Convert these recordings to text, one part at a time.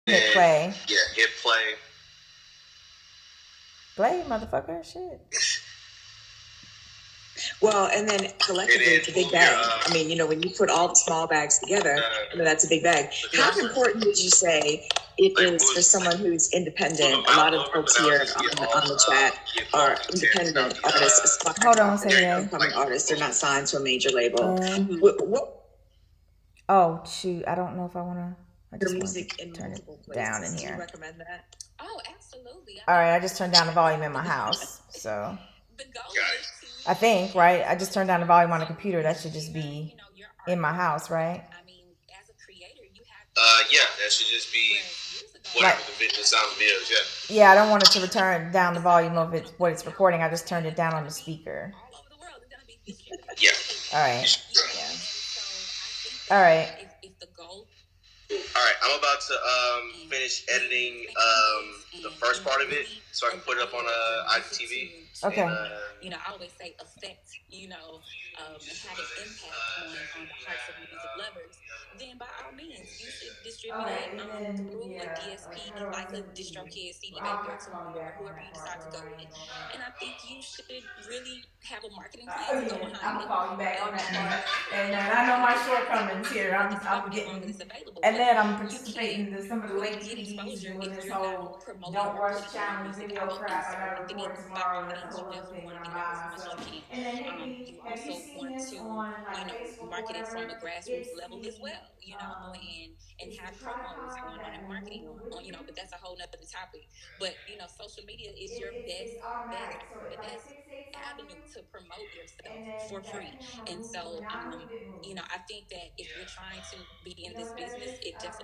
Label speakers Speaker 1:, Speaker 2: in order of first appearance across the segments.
Speaker 1: Hit play.
Speaker 2: Yeah, hit play.
Speaker 1: Play, motherfucker. Shit.
Speaker 3: Well, and then
Speaker 2: And
Speaker 3: collectively,
Speaker 2: then
Speaker 3: it's a big
Speaker 2: boom, your
Speaker 3: bag. I mean, when you put all the small bags together, that's a big bag.
Speaker 2: the
Speaker 3: How
Speaker 2: cursor.
Speaker 3: important would you say it
Speaker 2: Like
Speaker 3: is for
Speaker 2: moves
Speaker 3: someone who's
Speaker 2: move
Speaker 3: independent?
Speaker 2: the
Speaker 3: A
Speaker 2: mouse
Speaker 3: lot of
Speaker 2: over, but
Speaker 3: folks
Speaker 2: now
Speaker 3: here
Speaker 2: you see
Speaker 3: on
Speaker 2: all
Speaker 3: the chat
Speaker 2: get
Speaker 3: are
Speaker 2: multi-tier
Speaker 3: independent
Speaker 2: the
Speaker 3: artists, aspiring
Speaker 1: Hold on one
Speaker 3: artists,
Speaker 1: second,
Speaker 2: there you go.
Speaker 1: babe.
Speaker 3: upcoming
Speaker 2: Like
Speaker 3: artists. They're not signed to a major label.
Speaker 1: Um.
Speaker 3: What
Speaker 1: Oh shoot! I don't know if I wanna. I
Speaker 3: your
Speaker 1: just wanted
Speaker 3: music
Speaker 1: to
Speaker 3: in
Speaker 1: turn it
Speaker 3: multiple
Speaker 1: down in
Speaker 3: places? Do you
Speaker 1: here.
Speaker 3: recommend that?
Speaker 1: All right, I just turned down the volume in my house, so I think right. I just turned down the volume on the computer. That should just be in my house, right?
Speaker 2: Yeah, that should just be
Speaker 1: Like,
Speaker 2: whatever the sound is. Yeah.
Speaker 1: yeah, I don't want it to return down the volume of it what it's recording. I just turned it down on the speaker.
Speaker 2: Yeah.
Speaker 1: All right,
Speaker 3: Yeah.
Speaker 1: all right.
Speaker 2: All right, I'm about to finish editing the first part of it so I can put it up on IGTV. And
Speaker 1: Okay. All right, and then yeah, like how do I send it to you? Well, I'll have to call you back on that part though, right? Yeah, I'm gonna call you back on that part. And I know my shortcomings here. I'm getting, and then I'm participating in some of the late PDs doing this whole don't rush challenge video crap. I got to record tomorrow. That's a whole other thing that I'm by myself. And then hit me. Have you seen this on like Facebook or whatever? Um, it's the tripod that will move with you. It's automatic. So it like fixates on you, and then that camera moves. When I move, it moves. Is that this? I don't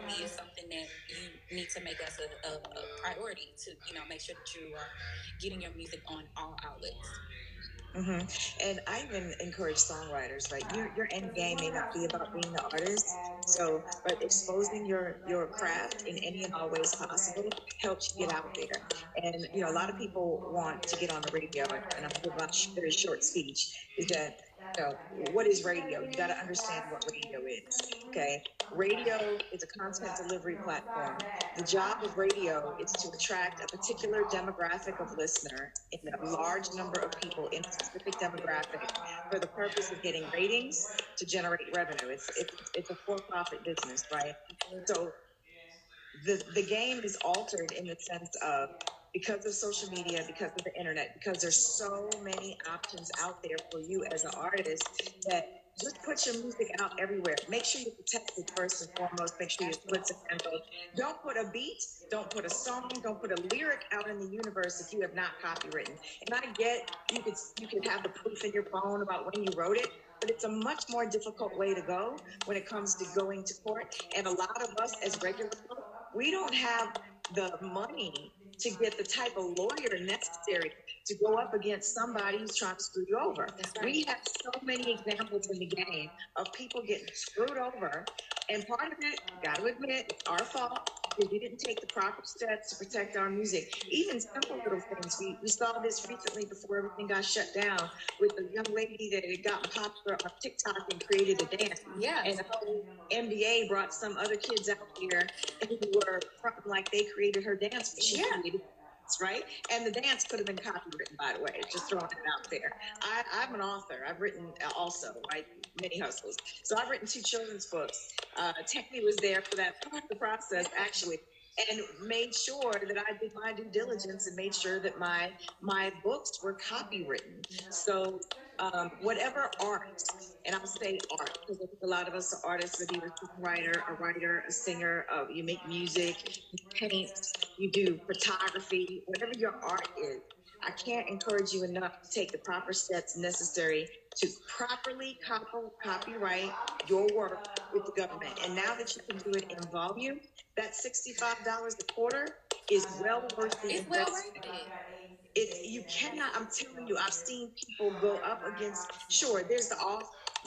Speaker 1: remember.
Speaker 3: hmm And I even encourage songwriters, right? Your end
Speaker 1: Because the
Speaker 3: game may not
Speaker 1: clubhouse
Speaker 3: be
Speaker 1: is
Speaker 3: about
Speaker 1: gonna
Speaker 3: being the
Speaker 1: just
Speaker 3: artist.
Speaker 1: add
Speaker 3: So,
Speaker 1: where I
Speaker 3: but
Speaker 1: put in the
Speaker 3: exposing
Speaker 1: admin.
Speaker 3: your
Speaker 1: Like I
Speaker 3: craft
Speaker 1: said,
Speaker 3: in
Speaker 1: this
Speaker 3: any
Speaker 1: is
Speaker 3: and
Speaker 1: gonna
Speaker 3: all
Speaker 1: be
Speaker 3: ways
Speaker 1: like a
Speaker 3: possible
Speaker 1: red
Speaker 3: helps you get
Speaker 1: one
Speaker 3: out there.
Speaker 1: FaceTime,
Speaker 3: And
Speaker 1: and
Speaker 3: a
Speaker 1: I'm
Speaker 3: lot of
Speaker 1: gonna need to
Speaker 3: people
Speaker 1: go over
Speaker 3: want to
Speaker 1: here
Speaker 3: get on the
Speaker 1: to
Speaker 3: radio,
Speaker 1: whatever,
Speaker 3: and
Speaker 1: and
Speaker 3: I'll
Speaker 1: just
Speaker 3: give my
Speaker 1: like move
Speaker 3: very
Speaker 1: it with
Speaker 3: short
Speaker 1: you.
Speaker 3: speech. Is that
Speaker 1: That's yeah.
Speaker 3: what is
Speaker 1: Check
Speaker 3: radio?
Speaker 1: your
Speaker 3: You got to
Speaker 1: email before
Speaker 3: understand
Speaker 1: I
Speaker 3: what radio is.
Speaker 1: send the link.
Speaker 3: Okay,
Speaker 1: Okay.
Speaker 3: radio is a
Speaker 1: Because
Speaker 3: content delivery
Speaker 1: besides
Speaker 3: platform.
Speaker 1: that,
Speaker 3: The
Speaker 1: like I
Speaker 3: job
Speaker 1: don't
Speaker 3: of
Speaker 1: have a
Speaker 3: radio is to
Speaker 1: whole
Speaker 3: attract a
Speaker 1: phone
Speaker 3: particular
Speaker 1: call. So
Speaker 3: demographic of
Speaker 1: I'm just
Speaker 3: listener in a
Speaker 1: super
Speaker 3: large number
Speaker 1: overload
Speaker 3: of
Speaker 1: right
Speaker 3: people
Speaker 1: there.
Speaker 3: in
Speaker 1: So
Speaker 3: a
Speaker 1: I got the
Speaker 3: specific
Speaker 1: phone, the
Speaker 3: demographic
Speaker 1: tripod
Speaker 3: for
Speaker 1: up
Speaker 3: the
Speaker 1: on
Speaker 3: purpose of getting
Speaker 1: FaceTime
Speaker 3: ratings
Speaker 1: work.
Speaker 3: to generate revenue. It's a for-profit business, right? So the game is altered in the sense of,
Speaker 1: Yeah.
Speaker 3: because of social
Speaker 1: I
Speaker 3: media,
Speaker 1: gotta
Speaker 3: because of the internet, because there's
Speaker 1: flip over
Speaker 3: so
Speaker 1: that
Speaker 3: many options out there for you as an artist, that just
Speaker 1: have
Speaker 3: put your music out everywhere. Make sure you protect it first and foremost. Make sure your splits and handles. Don't put a beat, don't put a song, don't put a lyric out in the universe if you have not copywritten. And I get you could have the proof in your phone about when you wrote it, but it's a much more difficult way to go when it comes to going to court. And a lot of us as regular folks, we don't have the money to get the type of lawyer necessary to go up against somebody who's trying to screw you over. We have so many examples in the game of people getting screwed over, and part of it, got to admit, it's our fault because we didn't take the proper steps to protect our music. Even simple little things. We saw this recently before everything got shut down with the young lady that had gotten popular on TikTok and created a dance. And the whole NBA brought some other kids out here who were fronting like they created her dance, but she created dance, right? And the dance could have been copywritten, by the way, just throwing it out there. I'm an author. I've written also, right? Many hustles. So I've written two children's books. Tammy was there for that part of the process, actually, and made sure that I did my due diligence and made sure that my books were copywritten. So whatever art, and I'll say art because I think a lot of us are artists, whether you're a songwriter, a writer, a singer, you make music, you paint, you do photography, whatever your art is. I can't encourage you enough to take the proper steps necessary to properly copyright your work with the government. And now that you can do it in volume, that $65 a quarter is well worth the investment. You cannot, I'm telling you, I've seen people go up against, sure, there's the off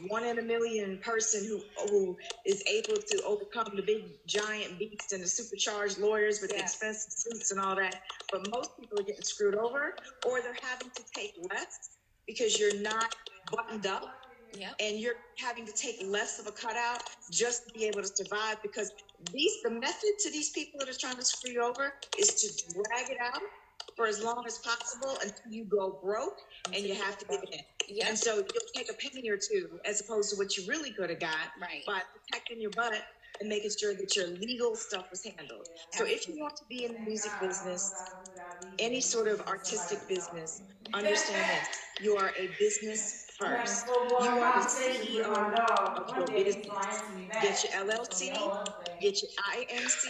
Speaker 3: one in a million person who is able to overcome the big giant beast and the supercharged lawyers with the expensive suits and all that. But most people are getting screwed over, or they're having to take less because you're not buttoned up. and you're having to take less of a cutout just to be able to survive, because the method to these people that are trying to screw you over is to drag it out for as long as possible until you go broke and you have to give it in. And so you'll take a penny or two as opposed to what you really could have got by protecting your butt and making sure that your legal stuff was handled. So if you want to be in the music business, any sort of artistic business, understand this: you are a business first. You are the CEO of your business. Get your LLC, get your INC,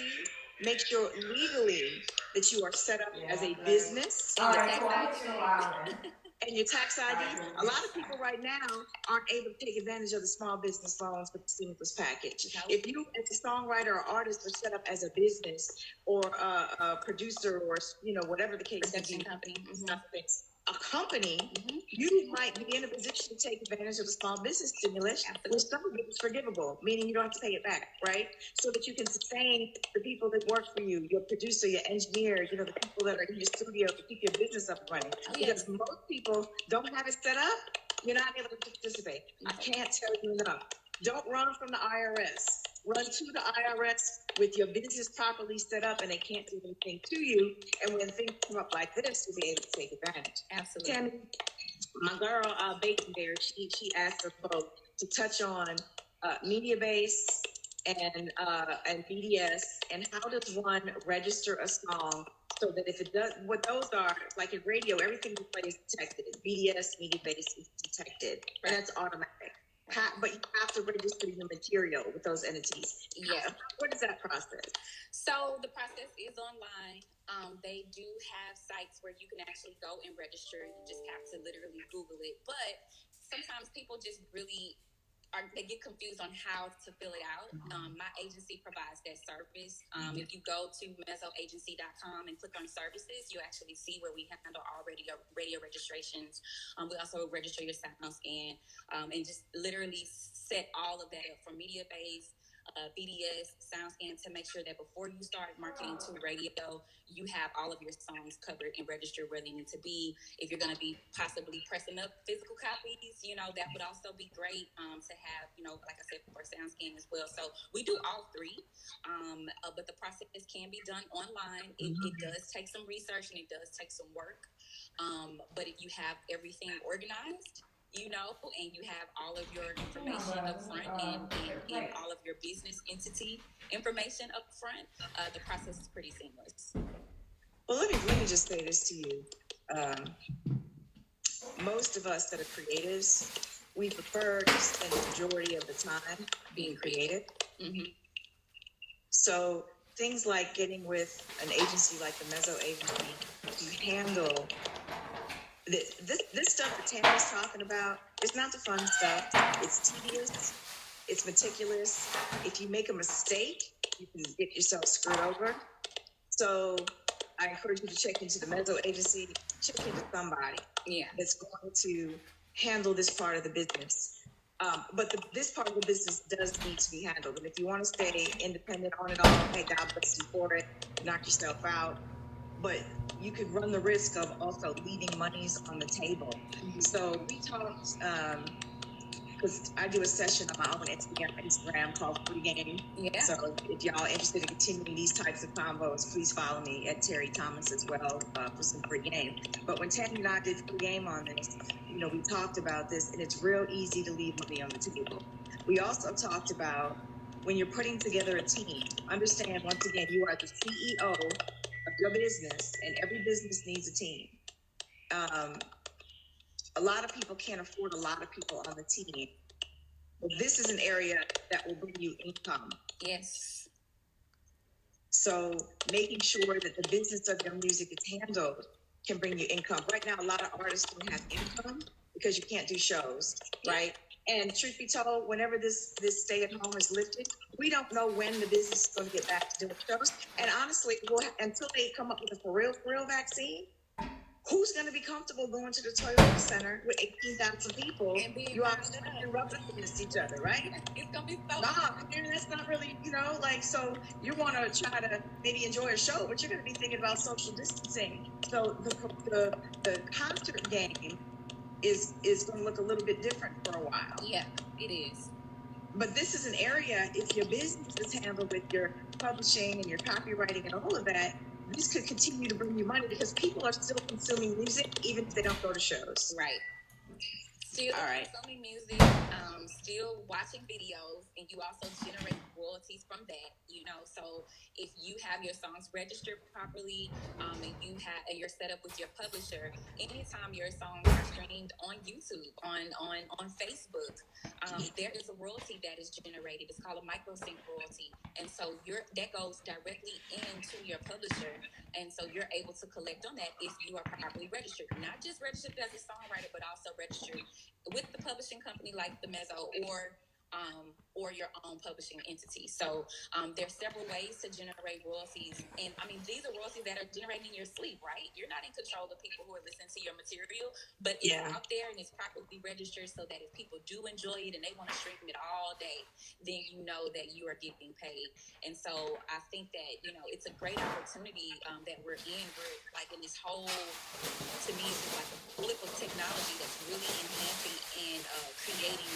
Speaker 3: make sure legally that you are set up as a business.
Speaker 1: All right, so I'll put you in a while then.
Speaker 3: And your tax ID. A lot of people right now aren't able to take advantage of the small business loans with the stimulus package. If you, as a songwriter or artist, are set up as a business or a producer or whatever the case may be, a company, you might be in a position to take advantage of the small business stimulus, which some of it is forgivable, meaning you don't have to pay it back, right? So that you can sustain the people that work for you, your producer, your engineer, the people that are in your studio to keep your business up and running. Because most people don't have it set up, you're not able to participate. I can't tell you enough. Don't run from the IRS. Run to the IRS with your business properly set up, and they can't do anything to you. And when things come up like this, you'll be able to take advantage.
Speaker 4: Absolutely.
Speaker 3: Tami, my girl, Bacon Bear, she asked us both to touch on media base and BDS, and how does one register a song so that if it does, what those are, like in radio, everything you play is detected. BDS, media base is detected, and that's automatic. But you have to register your material with those entities.
Speaker 4: Yeah.
Speaker 3: What is that process?
Speaker 4: So the process is online. They do have sites where you can actually go and register. You just have to literally Google it. But sometimes people just really they get confused on how to fill it out. My agency provides that service. If you go to mezzoagency.com and click on services, you actually see where we handle all radio registrations. We also register your sound scan and just literally set all of that up for media base, BDS, SoundScan, to make sure that before you start marketing to radio, you have all of your songs covered and registered where they need to be. If you're going to be possibly pressing up physical copies, that would also be great to have, like I said, for SoundScan as well. So we do all three, but the process can be done online. It does take some research and it does take some work. But if you have everything organized, and you have all of your information up front and all of your business entity information up front, the process is pretty seamless.
Speaker 3: Well, let me just say this to you. Most of us that are creatives, we prefer to spend the majority of the time being creative. So things like getting with an agency like the Mezzo agency to handle this stuff that Tami's talking about, it's not the fun stuff. It's tedious. It's meticulous. If you make a mistake, you can get yourself screwed over. So I encourage you to check into the Mezzo agency. Check into somebody that's going to handle this part of the business. But this part of the business does need to be handled. And if you want to stay independent on it all, hey, God bless you for it. Knock yourself out. But you could run the risk of also leaving monies on the table. So we talked, because I do a session on my own Instagram called Free Game.
Speaker 4: Yeah.
Speaker 3: So if y'all are interested in continuing these types of combos, please follow me at Terry Thomas as well for some free game. But when Tami and I did free game on this, we talked about this, and it's real easy to leave money on the table. We also talked about when you're putting together a team, understand, once again, you are the CEO of your business, and every business needs a team. A lot of people can't afford a lot of people on the team. But this is an area that will bring you income.
Speaker 4: Yes.
Speaker 3: So making sure that the business of your music is handled can bring you income. Right now, a lot of artists don't have income because you can't do shows, right? And truth be told, whenever this stay-at-home is lifted, we don't know when the business is going to get back to doing shows. And honestly, until they come up with a for real vaccine, who's going to be comfortable going to the Toyota Center with 18,000 people? You are rubbing against each other, right?
Speaker 4: It's going to be so
Speaker 3: that's not really, so you want to try to maybe enjoy a show, but you're going to be thinking about social distancing. So the concert game is going to look a little bit different for a while.
Speaker 4: Yeah, it is.
Speaker 3: But this is an area, if your business is handled with your publishing and your copywriting and all of that, this could continue to bring you money because people are still consuming music even if they don't go to shows.
Speaker 4: Right. Still
Speaker 3: all right.
Speaker 4: consuming music, still watching videos, and you also generate royalties from that. So if you have your songs registered properly, and you're set up with your publisher, anytime your songs are streamed on YouTube, on Facebook, there is a royalty that is generated. It's called a microsync royalty, and so that goes directly into your publisher, and so you're able to collect on that if you are properly registered, not just registered as a songwriter, but also registered with the publishing company like the Mezzo or your own publishing entity. So there's several ways to generate royalties. And I mean, these are royalties that are generated in your sleep, right? You're not in control of people who are listening to your material, but it's out there and it's properly registered so that if people do enjoy it and they want to stream it all day, then you know that you are getting paid. And so I think that, it's a great opportunity that we're in. We're like in this whole, to me, it's like a flip of technology that's really enhancing and creating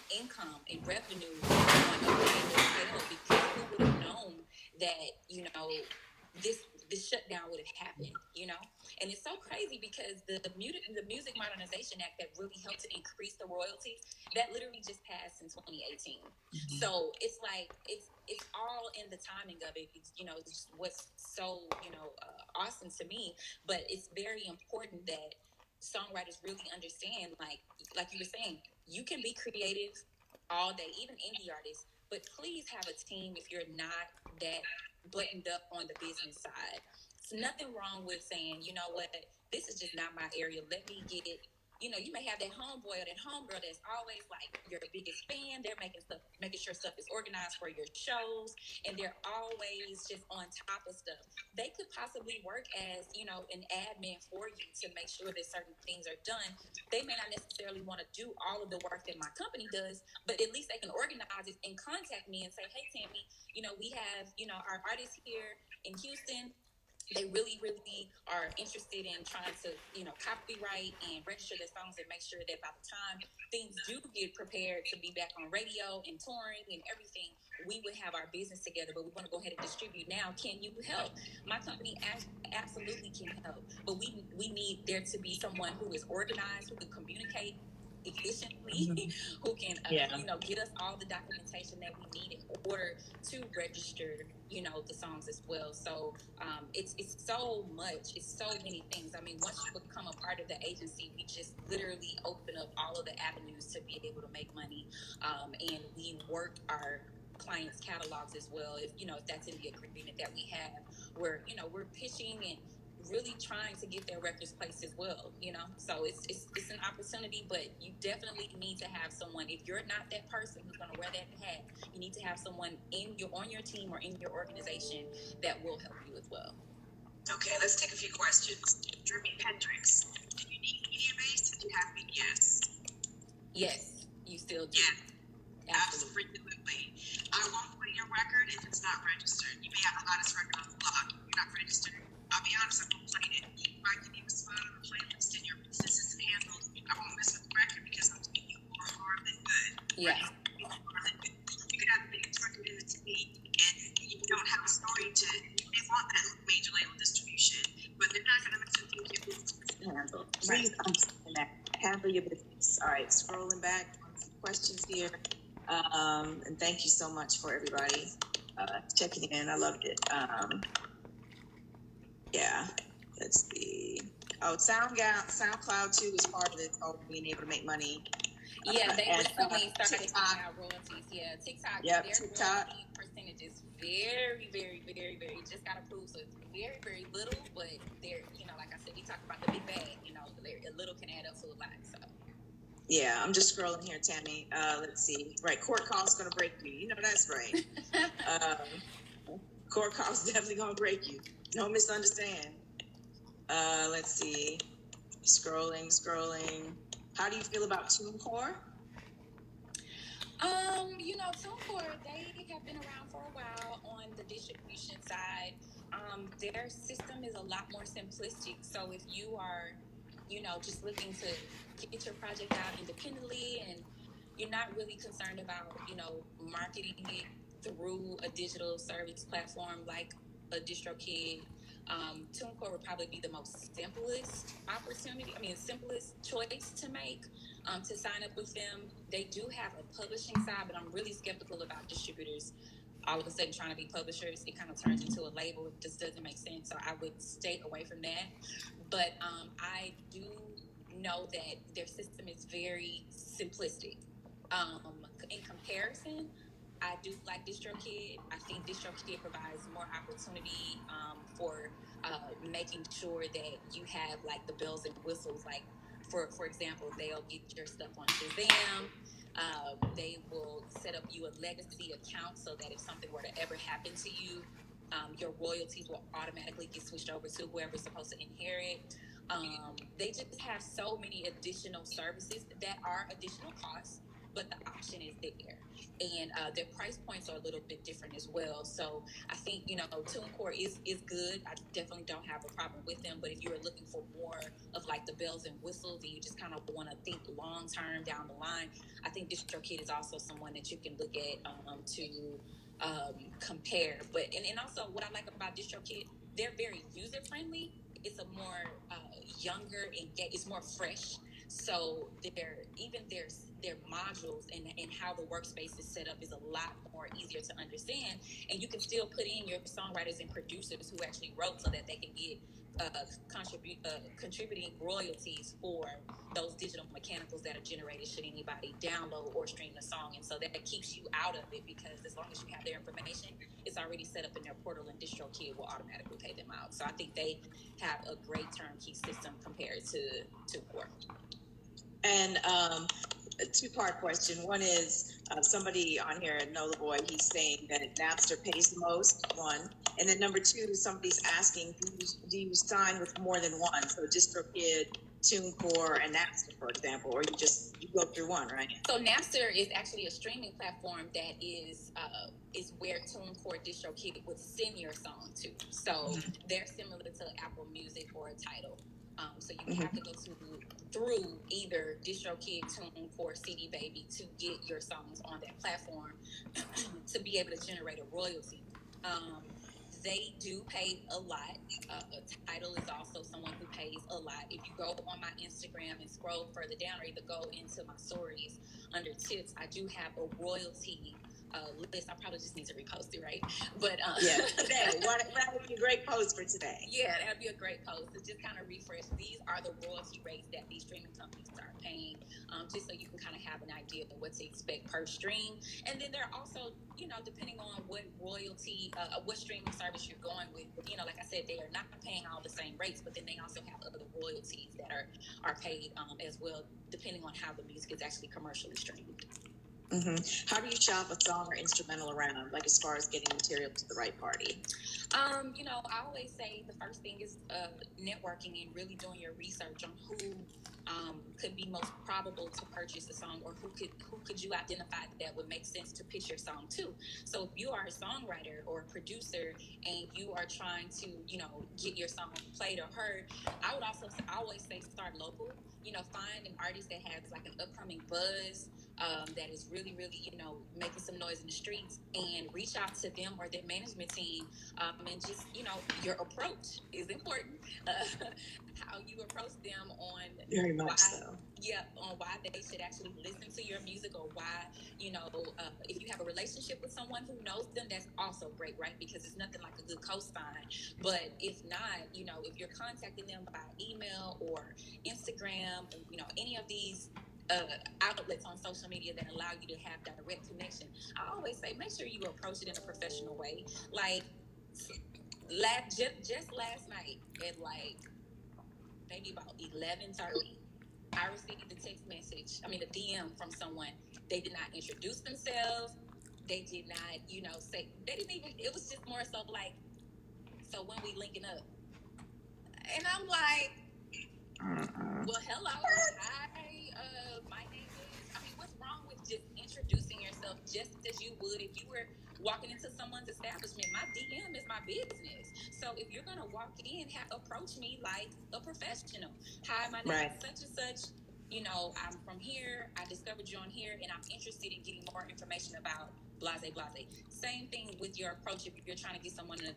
Speaker 4: income and revenue on a grander scale, because who would have known that, this shutdown would have happened, And it's so crazy because the Music Modernization Act that really helped to increase the royalties, that literally just passed in 2018. Mm-hmm. So it's like, it's all in the timing of it. It's, just what's so, awesome to me. But it's very important that songwriters really understand, like you were saying, you can be creative all day, even indie artists, but please have a team if you're not that buttoned up on the business side. It's nothing wrong with saying, you know what, this is just not my area. Let me get it. You may have that homeboy or that homegirl that's always like your biggest fan. They're making sure stuff is organized for your shows, and they're always just on top of stuff. They could possibly work as, an admin for you to make sure that certain things are done. They may not necessarily want to do all of the work that my company does, but at least they can organize it and contact me and say, hey, Tami, we have, our artists here in Houston. They really, really are interested in trying to, copyright and register their songs and make sure that by the time things do get prepared to be back on radio and touring and everything, we would have our business together, but we want to go ahead and distribute now. Can you help? My company absolutely can help, but we need there to be someone who is organized, who can communicate efficiently, who can get us all the documentation that we need in order to register the songs as well. So it's so much, it's so many things. I mean, once you become a part of the agency, we just literally open up all of the avenues to be able to make money, and we work our clients' catalogs as well. If that's in the agreement that we have, where we're pitching and really trying to get their records placed as well, So it's an opportunity, but you definitely need to have someone. If you're not that person who's going to wear that hat, you need to have someone on your team or in your organization that will help you as well.
Speaker 3: Okay, let's take a few questions. Jimi Hendrix, do you need media base? Did you have BDS?
Speaker 4: Yes, you still do.
Speaker 3: Yeah, absolutely. I won't play your record if it's not registered. You may have the hottest record on the block. If you're not registered, I'll be honest, I won't play it. If I give you a spot on the playlist and your business isn't handled, I won't mess with the record because I'm doing you more harm than good.
Speaker 4: Yeah.
Speaker 3: You could have the biggest record in the city and you don't have a story to, they want that major label distribution, but they're not going to mess with you if your business isn't handled. Please understand that. Handle your business. All right, scrolling back on some questions here. And thank you so much for everybody checking in. I loved it. Yeah, let's see. Oh, SoundCloud too is part of this whole being able to make money.
Speaker 4: Yeah, they recently started paying out royalties. Yeah, TikTok. Their royalty percentage is very, very, very, very, just got approved. So it's very, very little, but they're, like I said, we talk about the big bag, a little can add up to a lot. So. Yeah, I'm just scrolling here, Tami. Let's see. Right, court call's gonna break you. That's right. Court call's definitely gonna break you. No misunderstand. Let's see. Scrolling. How do you feel about TuneCore? TuneCore, they have been around for a while on the distribution side. Their system is a lot more simplistic. So if you are, just looking to get your project out independently, and you're not really concerned about, marketing it through a digital service platform like a DistroKid, TuneCore would probably be the most simplest opportunity. I mean, simplest choice to make, to sign up with them. They do have a publishing side, but I'm really skeptical about distributors all of a sudden trying to be publishers. It kind of turns into a label. It just doesn't make sense. So I would stay away from that. But I do know that their system is very simplistic. In comparison, I do like DistroKid. I think DistroKid provides more opportunity for making sure that you have like the bells and whistles. Like for example, they'll get your stuff on Shazam. They will set up you a legacy account so that if something were to ever happen to you, your royalties will automatically get switched over to whoever's supposed to inherit. They just have so many additional services that are additional costs, but the option is there. And their price points are a little bit different as well. So I think, TuneCore is good. I definitely don't have a problem with them. But if you are looking for more of like the bells and whistles and you just kind of want to think long term down the line, I think DistroKid is also someone that you can look at to compare. But and also what I like about DistroKid, they're very user friendly. It's a more younger and it's more fresh. So their modules and how the workspace is set up is a lot more easier to understand, and you can still put in your songwriters and producers who actually wrote so that they can get contributing royalties for those digital mechanicals that are generated should anybody download or stream the song. And so that keeps you out of it, because as long as you have their information, it's already set up in their portal, and DistroKid will automatically pay them out. So I think they have a great turnkey system compared to Core.
Speaker 3: And a two-part question. One is somebody on here, Know the Boy, he's saying that Napster pays the most, one. And then number two, somebody's asking, do you sign with more than one? So DistroKid, TuneCore, and Napster, for example, or you go through one, right?
Speaker 4: So Napster is actually a streaming platform that is where TuneCore, DistroKid would send your song to. So they're similar to Apple Music or a Tidal. So you have to go through either DistroKid, TuneCore, CD Baby to get your songs on that platform to be able to generate a royalty. They do pay a lot. Tidal is also someone who pays a lot. If you go on my Instagram and scroll further down, or either go into my stories under tips, I do have a royalty list. I probably just need to repost it, right? But
Speaker 3: yeah, today, that would be a great post for today.
Speaker 4: Yeah, that'd be a great post to just kind of refresh. These are the royalty rates that these streaming companies are paying, just so you can kind of have an idea of what to expect per stream. And then they're also, depending on what royalty, what streaming service you're going with, like I said, they are not paying all the same rates, but then they also have other royalties that are paid as well, depending on how the music is actually commercially streamed.
Speaker 3: How do you shop a song or instrumental around, like as far as getting material to the right party?
Speaker 4: I always say the first thing is networking and really doing your research on who could be most probable to purchase a song, or who could you identify that would make sense to pitch your song to. So if you are a songwriter or a producer and you are trying to, get your song played or heard, I always say start local. Find an artist that has like an upcoming buzz, that is really, really, making some noise in the streets, and reach out to them or their management team, and just, your approach is important. How you approach them on
Speaker 3: very much so.
Speaker 4: Yeah, on why they should actually listen to your music, or why, if you have a relationship with someone who knows them, that's also great, right? Because it's nothing like a good cosign. But if not, if you're contacting them by email or Instagram, any of these outlets on social media that allow you to have direct connection, I always say make sure you approach it in a professional way. Like just last night at like maybe about 11:30, I received a a DM from someone. They did not introduce themselves. They did not, say, they didn't even, it was just more so like, so when we linking up? And I'm like, well, hello, hi, my name is, what's wrong with just introducing yourself just as you would if you were walking into someone's establishment. My DM is my business. So if you're gonna walk in, approach me like a professional. Hi, my name is such and such. I'm from here. I discovered you on here, and I'm interested in getting more information about blase blase. Same thing with your approach. If you're trying to get someone to,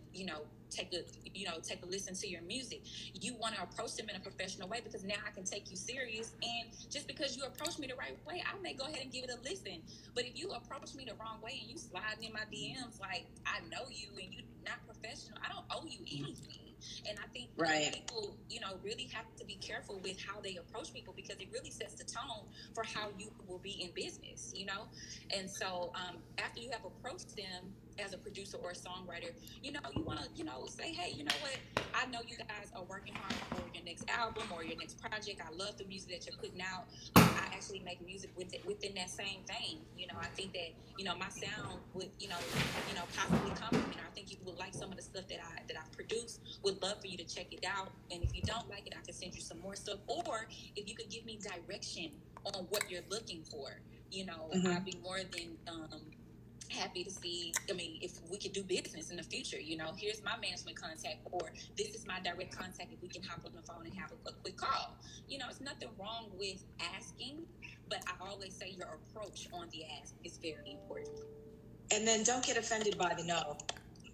Speaker 4: take a listen to your music, you want to approach them in a professional way, because now I can take you serious. And just because you approach me the right way, I may go ahead and give it a listen. But if you approach me the wrong way and you sliding in my DMs like I know you and you not professional, I don't owe you anything. And I think people, really have to be careful with how they approach people, because it really sets the tone for how you will be in business. And so after you have approached them as a producer or a songwriter, you want to, say, hey, you know what? I know you guys are working hard for your next album or your next project. I love the music that you're putting out. I actually make music within that same vein. I think that, my sound would, possibly complement. I think you would like some of the stuff that I've produced. Would love for you to check it out. And if you don't like it, I can send you some more stuff. Or if you could give me direction on what you're looking for, I'd be more than happy to see, if we could do business in the future. Here's my management contact, or this is my direct contact, if we can hop on the phone and have a quick call. It's nothing wrong with asking, but I always say your approach on the ask is very important.
Speaker 3: And then don't get offended by the no.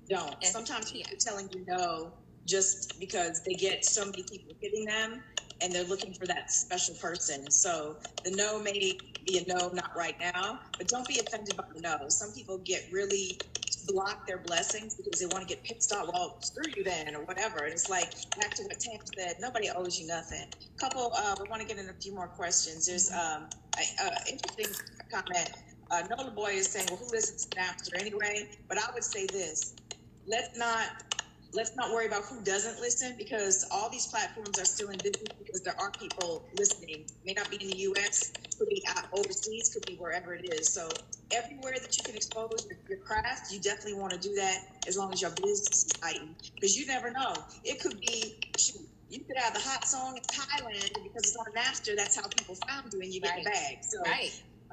Speaker 3: Don't. Sometimes people are telling you no just because they get so many people hitting them and they're looking for that special person. So the no may be a no, not right now, but don't be offended by the no. Some people get really block their blessings because they want to get pissed off. Well, screw you then, or whatever. And it's like, back to what Tam said, nobody owes you nothing. We want to get in a few more questions. There's interesting comment. Nola Boy is saying, well, who listens to Napster anyway? But I would say this: let's not worry about who doesn't listen, because all these platforms are still in business, because there are people listening. May not be in the U.S., could be overseas, could be wherever it is. So everywhere that you can expose your craft, you definitely want to do that, as long as your business is heightened, because you never know. It could be, you could have the hot song in Thailand, and because it's on Napster, that's how people found you, and you get the bag. So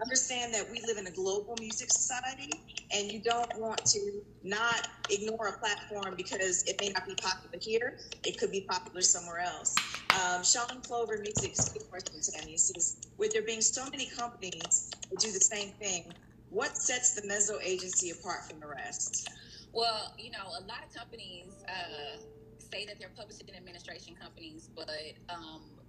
Speaker 3: understand that we live in a global music society, and you don't want to not ignore a platform because it may not be popular here. It could be popular somewhere else. Sean Clover Music, good question, Tami. Says, with there being so many companies that do the same thing, what sets the Mezzo agency apart from the rest?
Speaker 4: Well, a lot of companies say that they're publishing and administration companies, but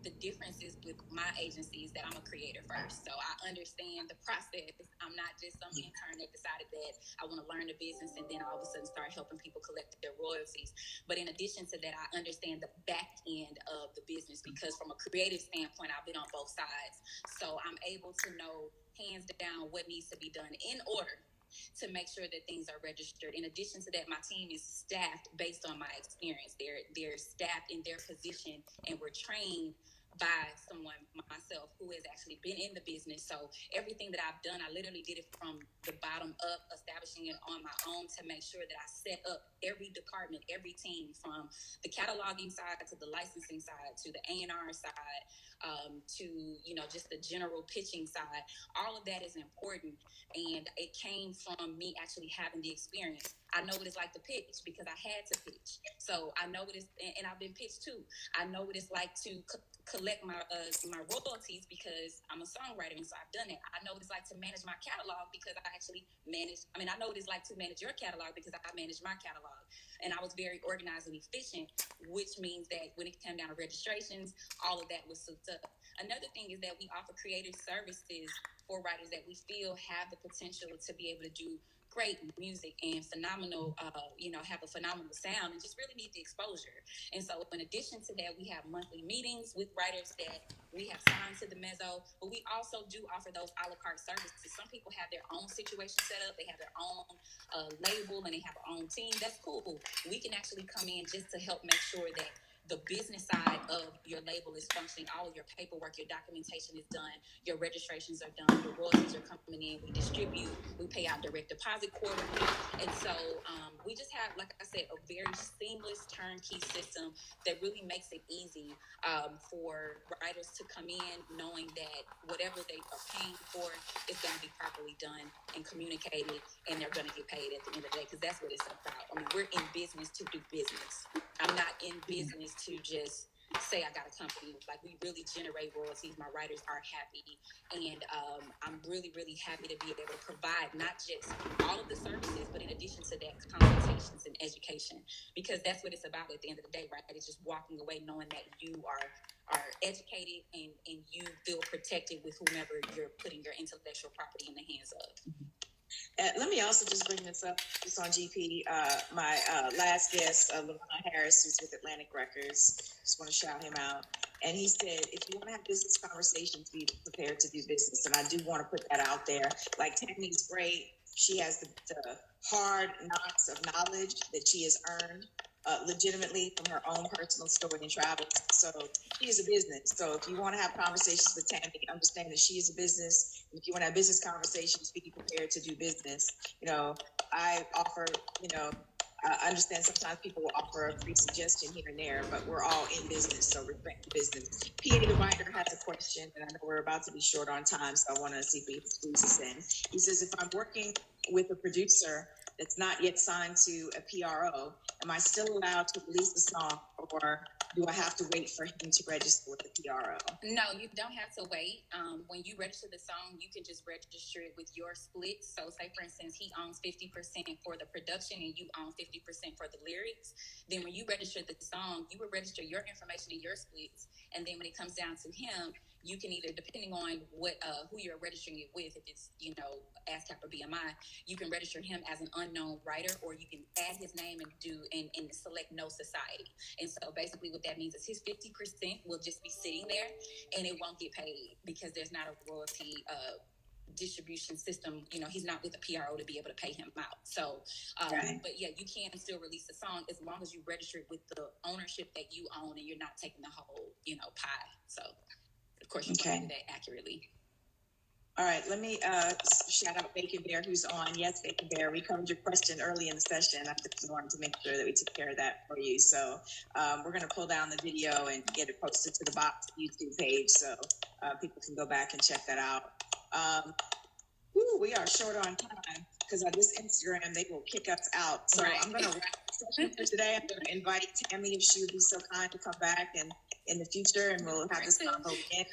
Speaker 4: the difference is with my agency is that I'm a creator first. So I understand the process. I'm not just some intern that decided that I want to learn the business and then all of a sudden start helping people collect their royalties. But in addition to that, I understand the back end of the business, because from a creative standpoint, I've been on both sides. So I'm able to know hands down what needs to be done in order to make sure that things are registered. In addition to that, my team is staffed based on my experience. They're staffed in their position, and we're trained by someone, myself, who has actually been in the business. So everything that I've done, I literally did it from the bottom up, establishing it on my own to make sure that I set up every department, every team, from the cataloging side to the licensing side to the A&R side, to just the general pitching side. All of that is important, and it came from me actually having the experience. I know what it's like to pitch because I had to pitch. So I know what it's, and I've been pitched too. I know what it's like to collect my royalties because I'm a songwriter, and so I've done it. I know what it's like to manage my catalog because I actually manage. I know what it's like to manage your catalog because I manage my catalog, and I was very organized and efficient, which means that when it came down to registrations, all of that was souped up. Another thing is that we offer creative services for writers that we feel have the potential to be able to do great music and phenomenal, have a phenomenal sound, and just really need the exposure. And so in addition to that, we have monthly meetings with writers that we have signed to the Mezzo, but we also do offer those a la carte services. Some people have their own situation set up. They have their own label, and they have their own team. That's cool. We can actually come in just to help make sure that the business side of your label is functioning. All of your paperwork, your documentation is done, your registrations are done, your royalties are coming in, we distribute, we pay out direct deposit quarterly. And so we just have, like I said, a very seamless turnkey system that really makes it easy for writers to come in knowing that whatever they are paying for is going to be properly done and communicated, and they're going to get paid at the end of the day, because that's what it's about. I mean, we're in business to do business. I'm not in business to just say I got a company. Like, we really generate royalties. My writers are happy, and I'm really, really happy to be able to provide not just all of the services, but in addition to that, consultations and education, because that's what it's about at the end of the day, right? It's just walking away knowing that you are educated and you feel protected with whomever you're putting your intellectual property in the hands of.
Speaker 3: Let me also just bring this up just on GP. My last guest, LaRon Harris, who's with Atlantic Records, just want to shout him out. And he said, if you want to have business conversations, be prepared to do business. And I do want to put that out there. Like, Tami's great. She has the hard knocks of knowledge that she has earned legitimately from her own personal story and travels. So she is a business. So if you want to have conversations with Tami, understand that she is a business. And if you want to have business conversations, be prepared to do business. You know, I offer, I understand sometimes people will offer a free suggestion here and there, but we're all in business, so respect the business. PA the writer has a question, and I know we're about to be short on time, so I want to see if we can squeeze this in. He says, if I'm working with a producer that's not yet signed to a PRO, am I still allowed to release the song, or do I have to wait for him to register with the PRO?
Speaker 4: No, you don't have to wait. When you register the song, you can just register it with your split. So say, for instance, he owns 50% for the production and you own 50% for the lyrics. Then when you register the song, you will register your information in your splits. And then when it comes down to him, you can either, depending on what who you're registering it with, if it's, ASCAP or BMI, you can register him as an unknown writer, or you can add his name and select no society. And so basically what that means is his 50% will just be sitting there and it won't get paid because there's not a royalty distribution system. He's not with a PRO to be able to pay him out. So,
Speaker 3: Right.
Speaker 4: But yeah, you can still release a song as long as you register it with the ownership that you own and you're not taking the whole, pie. So, of course, you want to do that accurately.
Speaker 3: All right, let me shout out Bacon Bear, who's on. Yes, Bacon Bear, we covered your question early in the session. I just wanted to make sure that we took care of that for you. So we're going to pull down the video and get it posted to the Box YouTube page so people can go back and check that out. We are short on time because on this Instagram, they will kick us out. So right. I'm going to wrap the session for today. I'm going to invite Tami, if she would be so kind, to come back and in the future, and we'll have this combo again.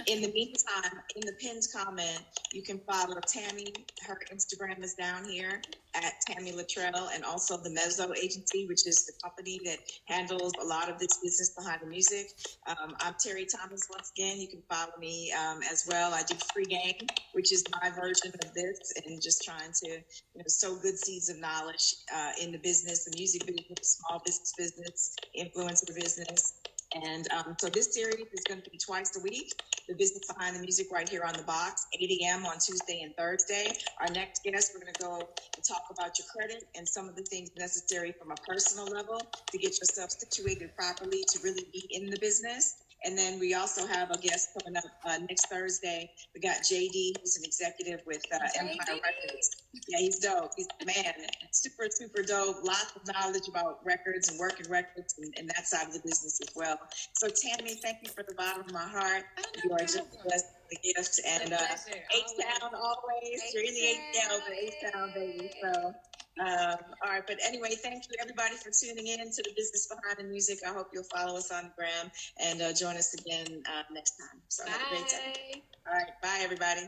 Speaker 3: In the meantime, in the pinned comment, you can follow Tami. Her Instagram is down here at Tami LaTrell, and also the Mezzo agency, which is the company that handles a lot of this business behind the music. I'm Terry Thomas once again. You can follow me as well. I do Free Game, which is my version of this, and just trying to sow good seeds of knowledge in the business, the music business, small business, influencer business. And so this series is going to be twice a week. The business behind the music right here on the Box, 8 a.m. on Tuesday and Thursday. Our next guest, we're going to go and talk about your credit and some of the things necessary from a personal level to get yourself situated properly to really be in the business. And then we also have a guest coming up next Thursday. We got JD, who's an executive with Empire Records. Yeah, he's dope. He's, man, super, super dope. Lots of knowledge about records and working records and that side of the business as well. So, Tami, thank you from the bottom of my heart. You are just blessed with the gift. And H-Town always. You're in the H-Town, but H-Town, baby. So, all right. But anyway, thank you, everybody, for tuning in to the business behind the music. I hope you'll follow us on the gram and join us again next time. So, have a great day. All right. Bye, everybody.